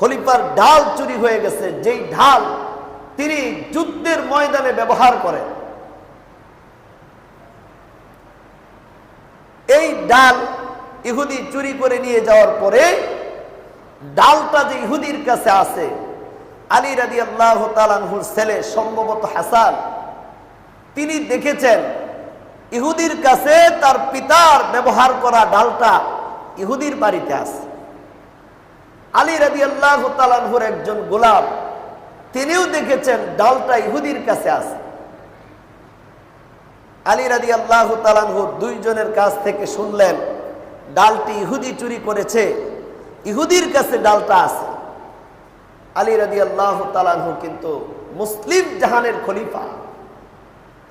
খলিফার ঢাল চুরি হয়ে গেছে, যেই ঢাল তিনি যুদ্ধের ময়দানে ব্যবহার করেন। এই ডাল ইহুদি চুরি করে নিয়ে যাওয়ার পরে ডালটা যে ইহুদির কাছে আছে, আলী রাদিয়াল্লাহু তাআলা আনহুর ছেলে সম্ভবত হাসান, তিনি দেখেছেন ইহুদির কাছে তার পিতার ব্যবহার করা ডালটা ইহুদির বাড়িতে আছে। আলী রাদিয়াল্লাহু তাআলা আনহুর একজন গোলাম, তিনিও দেখেছেন ডালটা ইহুদির কাছে আছে। আলী রাদিয়াল্লাহু তাআলা আনহু দুইজনের কাছ থেকে শুনলেন ডালটি ইহুদি চুরি করেছে, ইহুদির কাছে ডালটা আছে। আলী রাদিয়াল্লাহু তাআলা আনহু কিন্তু মুসলিম জাহানের খলিফা,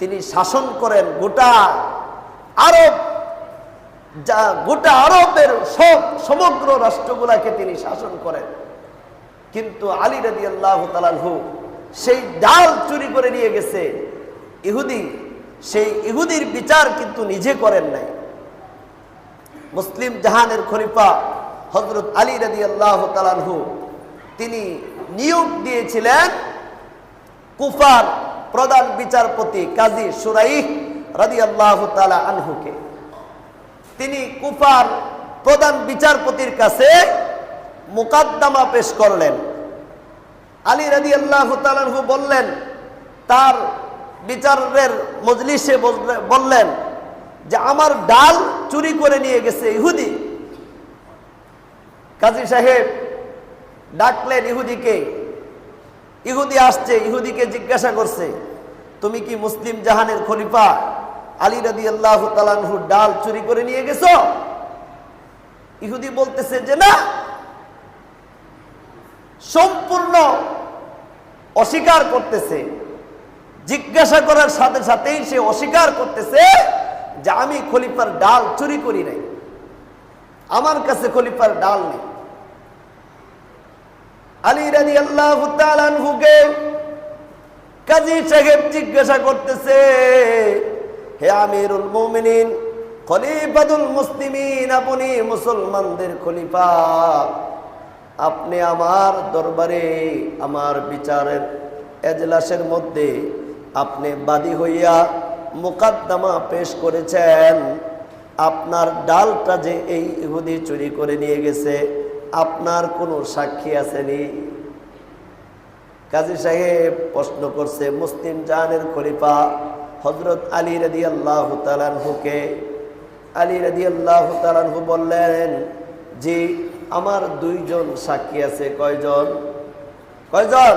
তিনি শাসন করেন গোটা আরব, গোটা আরবের সমগ্র রাষ্ট্রগুলাকে তিনি শাসন করেন। কিন্তু আলী রাদিয়াল্লাহু তাআলা আনহু সেই ডাল চুরি করে নিয়ে গেছে ইহুদি, সেই ইহুদির বিচার কিন্তু নিজে করেন নাই। মুসলিম জাহানের খলিফা হযরত আলী রাদিয়াল্লাহু তাআলা আনহু তিনি নিয়োগ দিয়েছিলেন কুফার প্রধান বিচারপতি কাজী শুরাইহ রাদিয়াল্লাহু তাআলা আনহুকে। তিনি কুফার প্রধান বিচারপতির কাছে মুকদ্দমা পেশ করলেন। আলী রাদিয়াল্লাহু তাআলা আনহু বললেন, তার বিচারের মজলিসে বললেন যে আমার ডাল চুরি করে নিয়ে গেছে ইহুদি। কাজী সাহেব ডাকলেন ইহুদিকে, ইহুদি আসছে, ইহুদিকে জিজ্ঞাসা করছে, তুমি কি মুসলিম জাহানের খলিফা আলী রাদিয়াল্লাহু তাআলা আনহু ডাল চুরি করে নিয়ে গেছো? ইহুদি বলতেছে যে না, সম্পূর্ণ অস্বীকার করতেছে। জিজ্ঞাসা করার সাথে সাথেই সে অস্বীকার করতেছে যে আমি খলিফার ডাল চুরি করি নাই, আমার কাছে খলিফার ডাল নেই। আলী রাদিয়াল্লাহু তাআলা আনহুকে কাজী সাহেব জিজ্ঞাসা করতেছে, হে আমিরুল মুমিনিন, খলিফাতুল মুসলিমিন, আপনি মুসলমানদের খলিফা, আপনি আমার দরবারে আমার বিচারের এজলাসের মধ্যে আপনি বাদী হইয়া মুকদ্দমা পেশ করেছেন, আপনার ডালটা যে এই ইহুদি চুরি করে নিয়ে গেছে, আপনার কোনো সাক্ষী আসেনি? কাজী সাহেব প্রশ্ন করছে মুসলিম জাহানের খলিফা হযরত আলী রাদিয়াল্লাহু তাআলা আনহুকে। আলী রাদিয়াল্লাহু তাআলা আনহু বললেন, জি আমার দুইজন সাক্ষী আছে। কয়জন? কয়জন?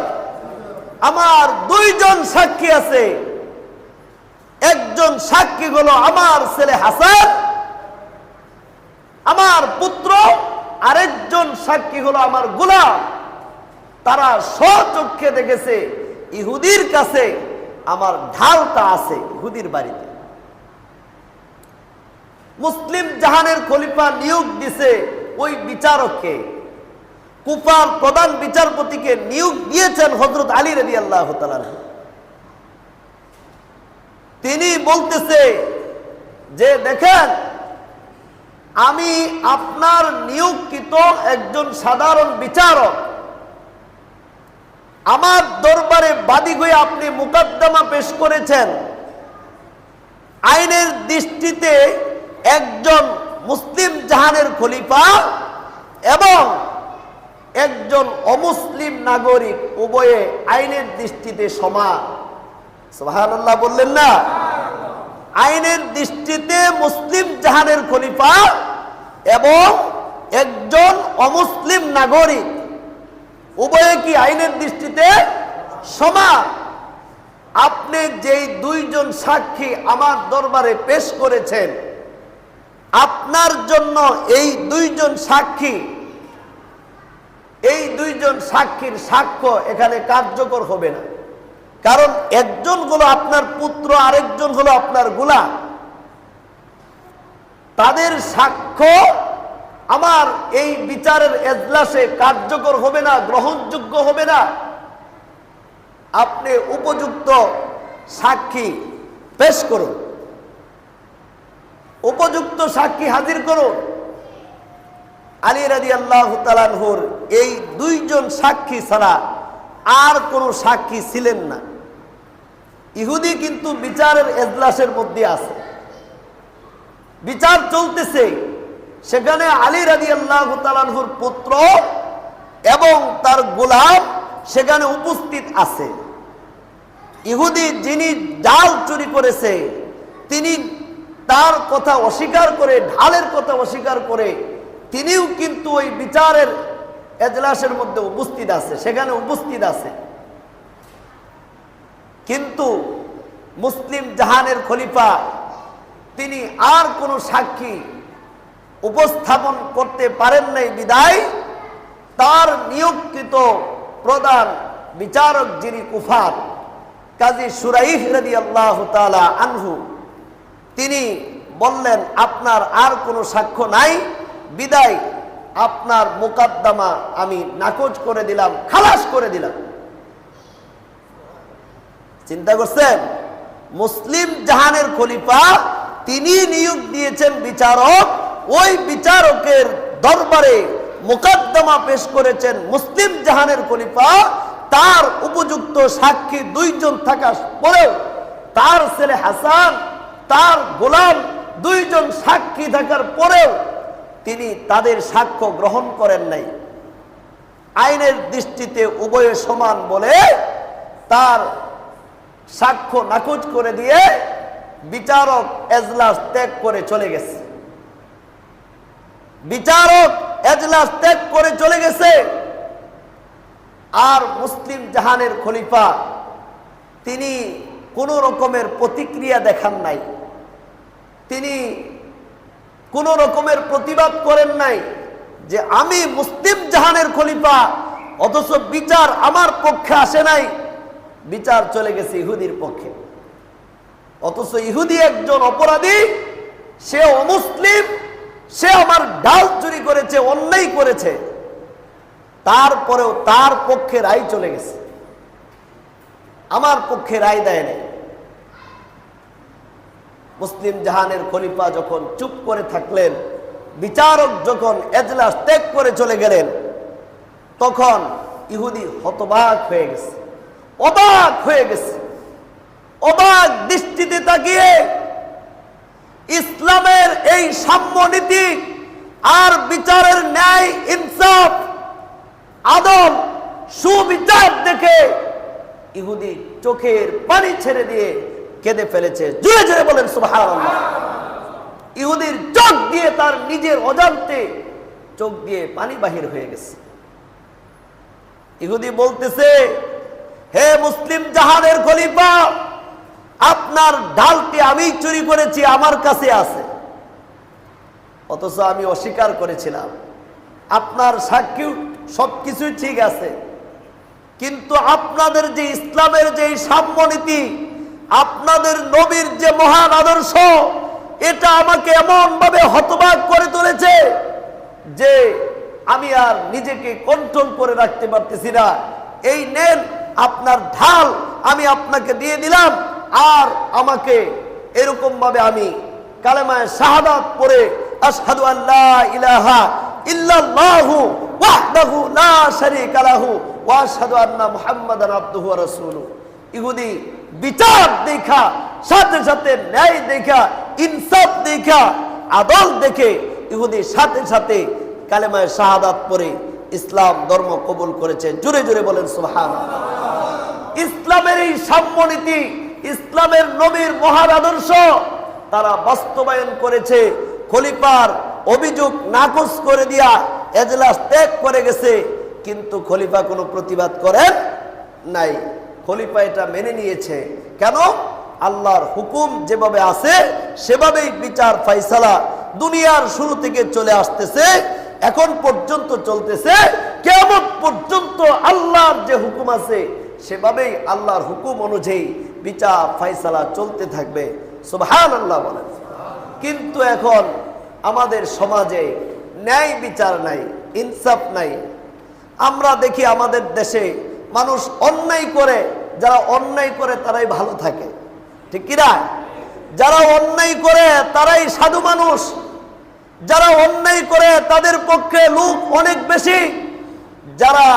আমার দুইজন সাক্ষী আছে। একজন সাক্ষী হলো আমার ছেলে হাসান, আমার পুত্র, আরেকজন সাক্ষী হলো আমার গোলাম। তারা স্বচক্ষে দেখেছে ইহুদির কাছে আমার ঢালটা আছে ইহুদির বাড়িতে। মুসলিম জাহানের খলিফা নিয়োগ দিছে ওই বিচারককে, কুফার প্রধান বিচারপতিকে নিয়োগ দিয়েছেন হযরত আলী রাদিয়াল্লাহু তাআলা। তিনি বলতেছে যে দেখেন, আমি আপনার নিয়োগকৃত একজন সাধারণ বিচারক, আমার দরবারে বাদী হয়ে আপনি মুকদ্দমা পেশ করেছেন। আইনের দৃষ্টিতে একজন মুসলিম জাহানের খলিফা এবং একজন অমুসলিম নাগরিক উভয়ে আইনের দৃষ্টিতে সমান। সুবহানাল্লাহ বললেন না? আইনের দৃষ্টিতে মুসলিম জাহানের খলিফা এবং একজন অমুসলিম নাগরিক উভয়ে কি আইনের দৃষ্টিতে সমান? আপনি যেই দুইজন সাক্ষী আমার দরবারে পেশ করেছেন, আপনার জন্য এই দুইজন সাক্ষীর সাক্ষ্য এখানে কার্যকর হবে না। কারণ একজন হলো আপনার পুত্র, আরেকজন হলো আপনার গোলাম। তাদের সাক্ষ্য আমার এই বিচারের এজলাসে কার্যকর হবে না, গ্রহণযোগ্য হবে না। আপনি উপযুক্ত সাক্ষী পেশ করুন, উপযুক্ত সাক্ষী হাজির করুন। আলী রাদিয়াল্লাহু তাআলা আনহুর এই দুইজন সাক্ষী ছাড়া আর কোনো সাক্ষী ছিলেন না। ইহুদি কিন্তু বিচারের এজলাসের মধ্যে আছে, বিচার চলতেছে, সেখানে আলী রাদিয়াল্লাহু তাআলা আনহুর পুত্র এবং তার গোলাম সেখানে উপস্থিত আছে। ইহুদি যিনি ডাল চুরি করেছে তিনি তার কথা অস্বীকার করে, ঢালের কথা অস্বীকার করে তিনিও কিন্তু ওই বিচারের এজলাসের মধ্যে উপস্থিত আছে, সেখানে উপস্থিত আছে। কিন্তু মুসলিম জাহানের খলিফা তিনি আর কোনো সাক্ষী উপস্থাপন করতে পারেন নাই বিদায় তার নিয়োগকৃত প্রধান বিচারক যিনি কুফার কাজী শুরাইহ রাদিয়াল্লাহু তাআলা আনহু, তিনি বললেন আপনার আর কোনো সাক্ষ্য নাই বিদায় আপনার মোকদ্দমা আমি নাকচ করে দিলাম, খালাস করে দিলাম। চিন্তা করছেন, মুসলিম জাহানের খলিফা তিনি নিয়োগ দিয়েছেন বিচারক, ওই বিচারকের দরবারে মোকদ্দমা পেশ করেছেন মুসলিম জাহানের খলিফা। তার উপযুক্ত সাক্ষী দুইজন থাকার পরেও, তার ছেলে হাসান, তার গোলাম দুইজন সাক্ষী থাকার পরেও তিনি তাদের সাক্ষ্য গ্রহণ করেন নাই। আইনের দৃষ্টিতে উভয়ে সমান বলে তার সাক্ষ্য নাকচ করে দিয়ে বিচারক এজলাস ত্যাগ করে চলে গেছে। বিচারক এজলাস ত্যাগ করে চলে গেছে। আর মুসলিম জাহানের খলিফা তিনি কোন রকমের প্রতিক্রিয়া দেখান নাই, তিনি কোন রকমের প্রতিবাদ করেন নাই যে আমি মুসলিম জাহানের খলিফা, অথচ বিচার আমার পক্ষে আসে নাই, বিচার চলে গেছে ইহুদির পক্ষে। অথচ ইহুদি একজন অপরাধী, সে অমুসলিম, সে আমার ডাল চুরি করেছে, অন্যায় করেছে, তারপরেও তার পক্ষে রায় চলে গেছে, আমার পক্ষে রায় দেয় নাই। মুসলিম জাহানের খলিফা যখন চুপ করে থাকলেন, বিচারক যখন এজলাস ত্যাগ করে চলে গেলেন, তখন ইহুদি হতবাক হয়ে গেছে, অবাক হয়ে গেছে। অবাক দৃষ্টিতে তাকিয়ে ইসলামের এই সাম্য নীতি আর বিচারের ন্যায়, ইনসাফ, আদল, সুবিচার দেখে ইহুদি চোখের পানি ছেড়ে দিয়ে কেঁদে ফেলেছে। জোরে জোরে বলেন সুবহানাল্লাহ। ইহুদির চোখ দিয়ে, তার নিজের অজান্তে চোখ দিয়ে পানি বাহির হয়ে গেছে। ইহুদি বলতেছে, হে মুসলিম জাহানের খলিফা, আপনার ঢালটি আমি চুরি করেছি, আমার কাছে আছে, অথচ আমি অস্বীকার করেছিলাম। আপনার সাক্ষী সবকিছুই ঠিক আছে, কিন্তু আপনাদের যে ইসলামের যে সাম্য নীতি, আপনাদের নবীর যে মহান আদর্শ, এটা আমাকে এমন ভাবে হতবাক করে তুলেছে যে আমি আর নিজেকে কন্ট্রোল করে রাখতে পারতেছি না। এই নেন আপনার ঢাল, আমি আপনাকে দিয়ে দিলাম, আর আমাকে এরকম ভাবে আমি কালেমায়ে শাহাদাত পড়ে আশহাদু আল্লা ইলাহা ইল্লাল্লাহু ওয়াহদাহু লা শারীকা লাহু ওয়া আশহাদু আন্না মুহাম্মাদান আবদুহু ওয়া রাসূলুহু। ইহুদি বিচার দেখা, সাথে সাথে ন্যায় দেখা, ইনসাফ দেখা, আদল দেখে ইহুদি সাথে সাথে কালেমায়ে শাহাদাত পড়ে ইসলাম ধর্ম কবুল করেছে। জোরে জোরে বলেন সুবহানাল্লাহ। ইসলামের এই সাম্য নীতি, ইসলামের নবীর মহান আদর্শ তারা বাস্তবায়ন করেছে। খলিফার অভিযোগ নাকচ করে দিয়া এজলাস ত্যাগ করে গেছে, কিন্তু খলিফা কোনো প্রতিবাদ করেন নাই। খলিফা এটা মেনে নিয়েছে। কেন? আল্লাহর হুকুম যেভাবে আছে সেভাবেই বিচার ফায়সালা দুনিয়ার শুরু থেকে চলে আসতেছে, এখন পর্যন্ত চলতেছে, কিয়ামত পর্যন্ত আল্লাহর যে হুকুম আছে সেভাবেই আল্লাহর হুকুম অনুযায়ী বিচার ফায়সালা চলতে থাকবে। সুবহানাল্লাহ বলেন। কিন্তু এখন আমাদের সমাজে ন্যায় বিচার নাই, ইনসাফ নাই। আমরা দেখি আমাদের দেশে মানুষ অন্যায় করে, যারা অন্যায় করে তারাই ভালো থাকে, ঠিক কিনা? যারা অন্যায় করে তারাই সাধু মানুষ, যারা অন্যায় করে তাদের পক্ষে লোক অনেক বেশি, যারা